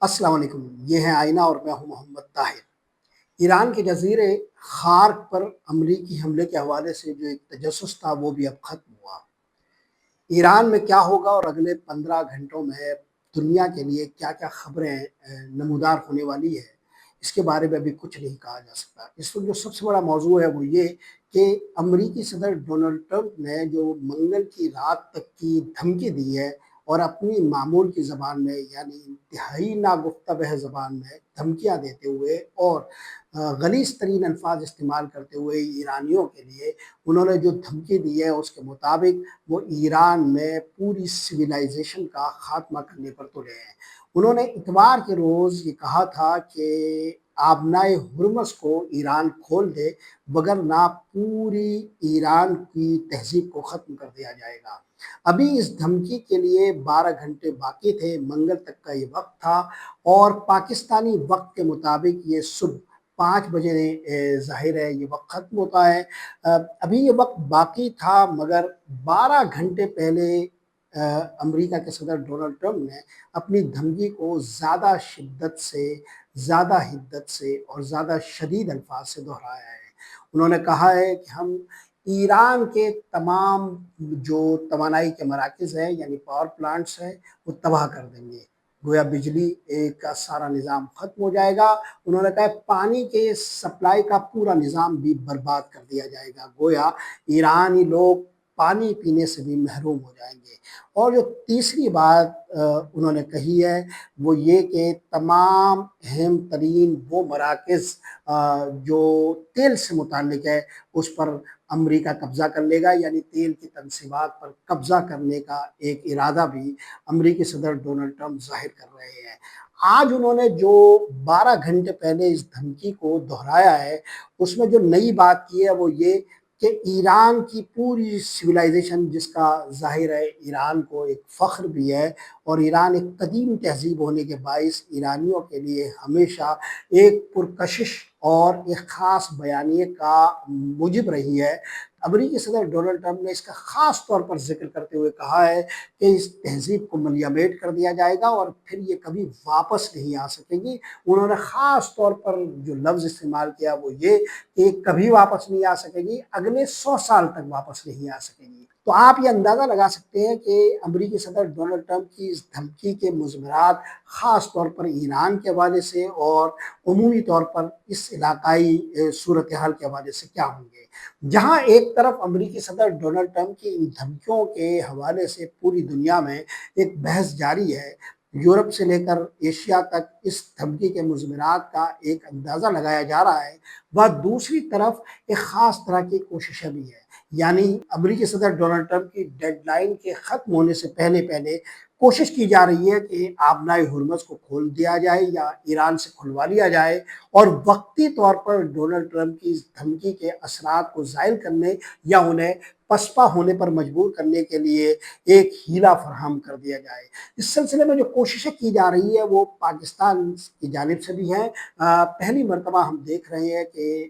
السلام علیکم، یہ ہے آئینہ اور میں ہوں محمد طاہر۔ ایران کے جزیرے خارق پر امریکی حملے کے حوالے سے جو ایک تجسس تھا وہ بھی اب ختم ہوا۔ ایران میں کیا ہوگا اور اگلے 15 گھنٹوں میں دنیا کے لیے کیا کیا خبریں نمودار ہونے والی ہے، اس کے بارے میں ابھی کچھ نہیں کہا جا سکتا۔ اس وقت جو سب سے بڑا موضوع ہے وہ یہ کہ امریکی صدر ڈونلڈ ٹرمپ نے جو منگل کی رات تک کی دھمکی دی ہے اور اپنی معمول کی زبان میں یعنی انتہائی ناگفتہ زبان میں دھمکیاں دیتے ہوئے اور غلیظ ترین الفاظ استعمال کرتے ہوئے ایرانیوں کے لیے انہوں نے جو دھمکی دی ہے اس کے مطابق وہ ایران میں پوری سویلائزیشن کا خاتمہ کرنے پر تلے ہیں۔ انہوں نے اتوار کے روز یہ کہا تھا کہ آبنائے ہرمز کو ایران کھول دے وگرنہ پوری ایران کی تہذیب کو ختم کر دیا جائے گا۔ ابھی اس دھمکی کے لیے 12 گھنٹے باقی تھے، منگل تک کا یہ وقت تھا اور پاکستانی وقت کے مطابق یہ صبح 5 بجے ظاہر ہے یہ وقت ختم ہوتا ہے۔ ابھی یہ وقت باقی تھا مگر 12 گھنٹے پہلے امریکہ کے صدر ڈونلڈ ٹرمپ نے اپنی دھمکی کو زیادہ شدت سے، زیادہ حدت سے اور زیادہ شدید الفاظ سے دہرایا ہے۔ انہوں نے کہا ہے کہ ہم ایران کے تمام جو توانائی کے مراکز ہیں یعنی پاور پلانٹس ہیں وہ تباہ کر دیں گے، گویا بجلی کا سارا نظام ختم ہو جائے گا۔ انہوں نے کہا پانی کے سپلائی کا پورا نظام بھی برباد کر دیا جائے گا، گویا ایرانی لوگ پانی پینے سے بھی محروم ہو جائیں گے۔ اور جو تیسری بات انہوں نے کہی ہے وہ یہ کہ تمام اہم ترین وہ مراکز جو تیل سے متعلق ہے اس پر امریکہ قبضہ کر لے گا، یعنی تیل کی تنصیبات پر قبضہ کرنے کا ایک ارادہ بھی امریکی صدر ڈونلڈ ٹرمپ ظاہر کر رہے ہیں۔ آج انہوں نے جو 12 گھنٹے پہلے اس دھمکی کو دہرایا ہے اس میں جو نئی بات کی ہے وہ یہ کہ ایران کی پوری سویلائزیشن، جس کا ظاہر ہے ایران کو ایک فخر بھی ہے اور ایران ایک قدیم تہذیب ہونے کے باعث ایرانیوں کے لیے ہمیشہ ایک پرکشش اور ایک خاص بیانیے کا موجب رہی ہے۔ امریکی صدر ڈونلڈ ٹرمپ نے اس کا خاص طور پر ذکر کرتے ہوئے کہا ہے کہ اس تہذیب کو ملیامیٹ کر دیا جائے گا اور پھر یہ کبھی واپس نہیں آ سکے گی۔ انہوں نے خاص طور پر جو لفظ استعمال کیا وہ یہ کہ کبھی واپس نہیں آ سکے گی، اگلے 100 سال تک واپس نہیں آ سکے گی۔ تو آپ یہ اندازہ لگا سکتے ہیں کہ امریکی صدر ڈونلڈ ٹرمپ کی اس دھمکی کے مضمرات خاص طور پر ایران کے حوالے سے اور عمومی طور پر اس علاقائی صورتحال کے حوالے سے کیا ہوں گے۔ جہاں ایک طرف امریکی صدر ڈونلڈ ٹرمپ کی ان دھمکیوں کے حوالے سے پوری دنیا میں ایک بحث جاری ہے، یورپ سے لے کر ایشیا تک اس دھمکی کے مضمرات کا ایک اندازہ لگایا جا رہا ہے، وہ دوسری طرف ایک خاص طرح کی کوششیں بھی ہیں، یعنی امریکی صدر ڈونلڈ ٹرمپ کی ڈیڈ لائن کے ختم ہونے سے پہلے کوشش کی جا رہی ہے کہ آبنائے ہرمز کو کھول دیا جائے یا ایران سے کھلوا لیا جائے اور وقتی طور پر ڈونلڈ ٹرمپ کی اس دھمکی کے اثرات کو زائل کرنے یا انہیں پسپا ہونے پر مجبور کرنے کے لیے ایک ہیلہ فراہم کر دیا جائے۔ اس سلسلے میں جو کوششیں کی جا رہی ہے وہ پاکستان کی جانب سے بھی ہیں۔ پہلی مرتبہ ہم دیکھ رہے ہیں کہ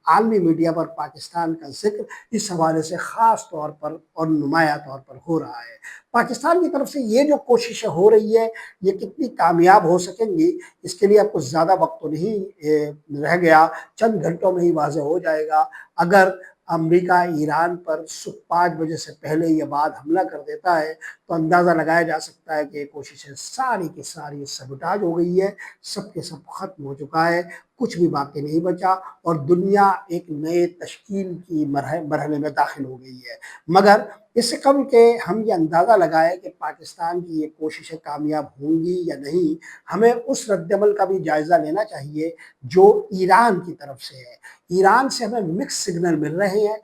عالمی میڈیا پر پاکستان کا ذکر اس حوالے سے خاص طور پر اور نمایاں طور پر ہو رہا ہے۔ پاکستان کی طرف سے یہ جو کوششیں ہو رہی ہے یہ کتنی کامیاب ہو سکیں گی اس کے لیے اب کچھ زیادہ وقت تو نہیں رہ گیا، چند گھنٹوں میں ہی واضح ہو جائے گا۔ اگر امریکہ ایران پر صبح 5 بجے سے پہلے یہ بعد حملہ کر دیتا ہے تو اندازہ لگایا جا سکتا ہے کہ یہ کوششیں ساری کی ساری سبوٹاج ہو گئی ہے، سب کے سب ختم ہو چکا ہے، کچھ بھی باقی نہیں بچا اور دنیا ایک نئے تشکیل کی مرحلے میں داخل ہو گئی ہے۔ مگر اس سے قبل کہ ہم یہ اندازہ لگائیں کہ پاکستان کی یہ کوششیں کامیاب ہوں گی یا نہیں، ہمیں اس رد عمل کا بھی جائزہ لینا چاہیے جو ایران کی طرف سے ہے۔ ایران سے ہمیں مکس سگنل مل رہے ہیں۔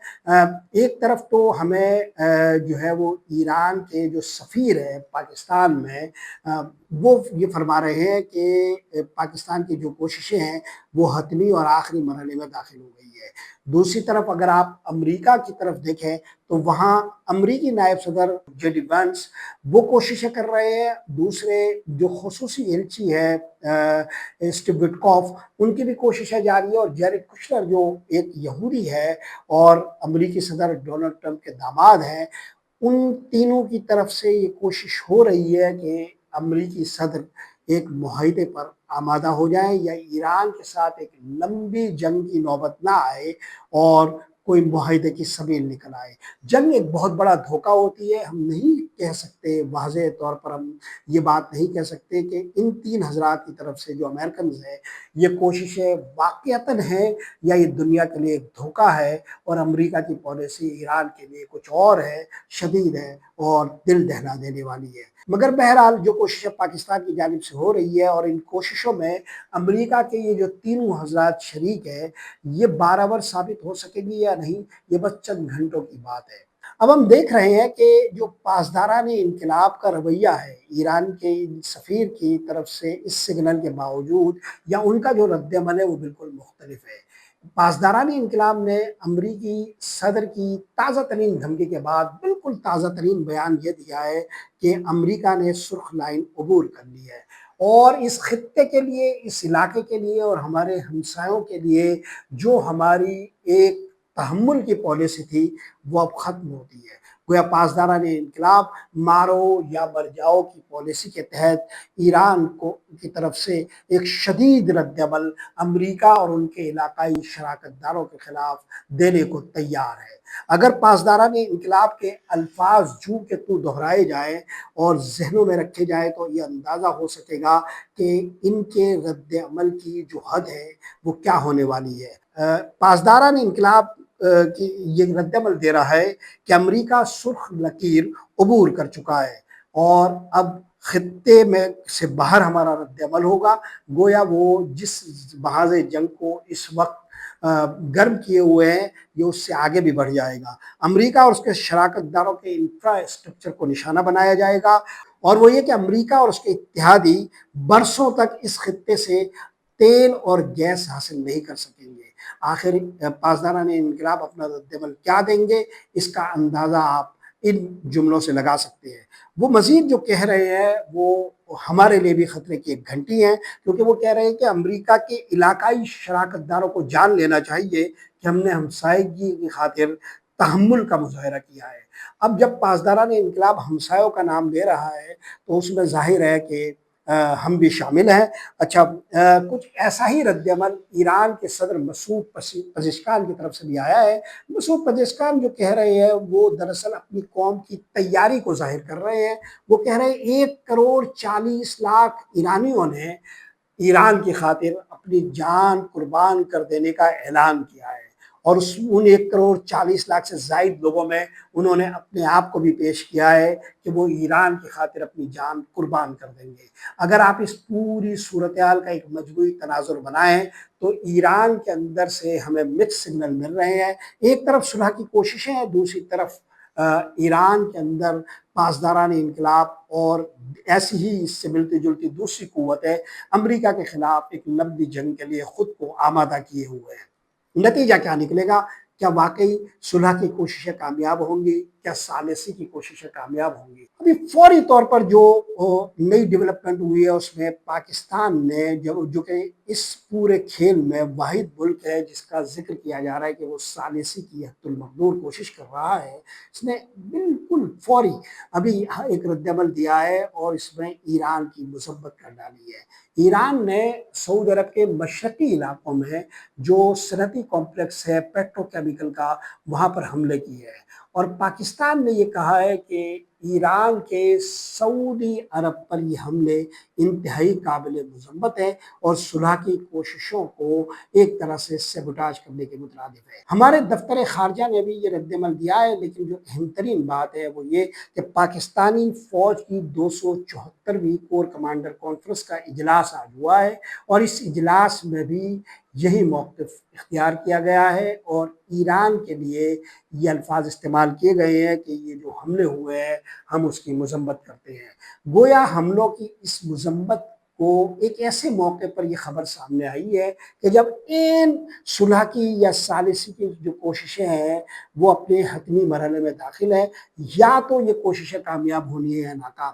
ایک طرف تو ہمیں جو ہے وہ ایران کے جو سفیر ہیں پاکستان میں وہ یہ فرما رہے ہیں کہ پاکستان کی جو کوششیں ہیں وہ حتمی اور آخری مرحلے میں داخل ہو گئی ہے۔ دوسری طرف اگر آپ امریکہ کی طرف دیکھیں تو وہاں امریکی نائب صدر جے ڈی وینس وہ کوششیں کر رہے ہیں، دوسرے جو خصوصی ایلچی ہے اسٹیو وٹکوف ان کی بھی کوششیں جاری ہیں، اور جیریڈ کشنر جو ایک یہودی ہے اور امریکی صدر ڈونلڈ ٹرمپ کے داماد ہیں، ان تینوں کی طرف سے یہ کوشش ہو رہی ہے کہ امریکی صدر ایک معاہدے پر آمادہ ہو جائیں یا ایران کے ساتھ ایک لمبی جنگ کی نوبت نہ آئے اور کوئی معاہدے کی سبیل نکل آئے۔ جنگ ایک بہت بڑا دھوکہ ہوتی ہے، ہم نہیں کہہ سکتے واضح طور پر، ہم یہ بات نہیں کہہ سکتے کہ ان تین حضرات کی طرف سے جو امریکنز ہیں یہ کوششیں واقعتاً ہیں یا یہ دنیا کے لیے ایک دھوکہ ہے اور امریکہ کی پالیسی ایران کے لیے کچھ اور ہے، شدید ہے اور دل دہلا دینے والی ہے۔ مگر بہرحال جو کوششیں پاکستان کی جانب سے ہو رہی ہے اور ان کوششوں میں امریکہ کے یہ جو تینوں حضرات شریک ہیں، یہ برابر ثابت ہو سکے گی یا نہیں، یہ بس چند گھنٹوں کی بات ہے۔ اب ہم دیکھ رہے ہیں کہ جو پاسداران انقلاب کا رویہ ہے ایران کے سفیر کی طرف سے اس سگنل کے باوجود، یا ان کا جو رد عمل ہے وہ بالکل مختلف ہے۔ پاسداران انقلاب نے امریکی صدر کی تازہ ترین دھمکی کے بعد بالکل تازہ ترین بیان یہ دیا ہے کہ امریکہ نے سرخ لائن عبور کر لی ہے اور اس خطے کے لیے، اس علاقے کے لیے اور ہمارے ہمسایوں کے لیے جو ہماری ایک تحمل کی پالیسی تھی وہ اب ختم ہوتی ہے۔ گویا پاسداران انقلاب مارو یا مر جاؤ کی پالیسی کے تحت ایران کی طرف سے ایک شدید رد عمل امریکہ اور ان کے علاقائی شراکت داروں کے خلاف دینے کو تیار ہے۔ اگر پاسداران انقلاب کے الفاظ جو کہ تو دہرائے جائیں اور ذہنوں میں رکھے جائیں تو یہ اندازہ ہو سکے گا کہ ان کے رد عمل کی جو حد ہے وہ کیا ہونے والی ہے۔ پاسداران انقلاب کی یہ رد عمل دے رہا ہے کہ امریکہ سرخ لکیر عبور کر چکا ہے اور اب خطے میں سے باہر ہمارا رد عمل ہوگا۔ گویا وہ جس محاذ جنگ کو اس وقت گرم کیے ہوئے ہیں یہ اس سے آگے بھی بڑھ جائے گا۔ امریکہ اور اس کے شراکت داروں کے انفراسٹرکچر کو نشانہ بنایا جائے گا اور وہ یہ کہ امریکہ اور اس کے اتحادی برسوں تک اس خطے سے تیل اور گیس حاصل نہیں کر سکیں گے۔ آخر پاسداران انقلاب اپنا رد عمل کیا دیں گے اس کا اندازہ آپ ان جملوں سے لگا سکتے ہیں۔ وہ مزید جو کہہ رہے ہیں وہ ہمارے لیے بھی خطرے کی ایک گھنٹی ہیں، کیونکہ وہ کہہ رہے ہیں کہ امریکہ کے علاقائی شراکت داروں کو جان لینا چاہیے کہ ہم نے ہمسائیگی کی خاطر تحمل کا مظاہرہ کیا ہے۔ اب جب پاسداران انقلاب ہمسایوں کا نام لے رہا ہے تو اس میں ظاہر ہے کہ ہم بھی شامل ہیں۔ اچھا، کچھ ایسا ہی رد عمل ایران کے صدر مسعود پزشکان کی طرف سے بھی آیا ہے۔ مسعود پزشکان جو کہہ رہے ہیں وہ دراصل اپنی قوم کی تیاری کو ظاہر کر رہے ہیں۔ وہ کہہ رہے ہیں 1,40,00,000 ایرانیوں نے ایران کی خاطر اپنی جان قربان کر دینے کا اعلان کیا ہے اور ان 1,40,00,000 سے زائد لوگوں میں انہوں نے اپنے آپ کو بھی پیش کیا ہے کہ وہ ایران کی خاطر اپنی جان قربان کر دیں گے۔ اگر آپ اس پوری صورتحال کا ایک مجموعی تناظر بنائیں تو ایران کے اندر سے ہمیں مکس سگنل مل رہے ہیں۔ ایک طرف صلح کی کوششیں ہیں، دوسری طرف ایران کے اندر پاسداران انقلاب اور ایسی ہی اس سے ملتی جلتی دوسری قوت ہے امریکہ کے خلاف ایک لمبی جنگ کے لیے خود کو آمادہ کیے ہوئے ہیں۔ نتیجہ کیا نکلے گا؟ کیا واقعی صلح کی کوششیں کامیاب ہوں گی؟ کیا ثالثی کی کوششیں کامیاب ہوں گی؟ ابھی فوری طور پر جو نئی ڈیولپمنٹ ہوئی ہے اس میں پاکستان نے جو کہ اس پورے کھیل میں واحد ملک ہے جس کا ذکر کیا جا رہا ہے کہ وہ ثالثی کی حد المقدور کوشش کر رہا ہے، اس نے بالکل فوری ابھی ایک رد عمل دیا ہے اور اس میں ایران کی مذمت کر ڈالی ہے۔ ایران نے سعودی عرب کے مشرقی علاقوں میں جو صنعتی کمپلیکس ہے پیٹرو کیمیکل کا، وہاں پر حملے کیے ہیں اور پاکستان نے یہ کہا ہے کہ ایران کے سعودی عرب پر یہ حملے انتہائی قابل مذمت ہے اور صلح کی کوششوں کو ایک طرح سے سیبوٹاج کرنے کے مترادف ہے۔ ہمارے دفتر خارجہ نے بھی یہ رد عمل دیا ہے، لیکن جو اہم ترین بات ہے وہ یہ کہ پاکستانی فوج کی 274ویں کور کمانڈر کانفرنس کا اجلاس آج ہوا ہے اور اس اجلاس میں بھی یہی موقف اختیار کیا گیا ہے اور ایران کے لیے یہ الفاظ استعمال کیے گئے ہیں کہ یہ جو حملے ہوئے ہیں ہم اس کی مذمت کرتے ہیں۔ گویا حملوں کی اس مذمت کو ایک ایسے موقع پر یہ خبر سامنے آئی ہے کہ جب صلح کی یا ثالثی کی جو کوششیں ہیں وہ اپنے حتمی مرحلے میں داخل ہے، یا تو یہ کوششیں کامیاب ہونی ہے یا ناکام۔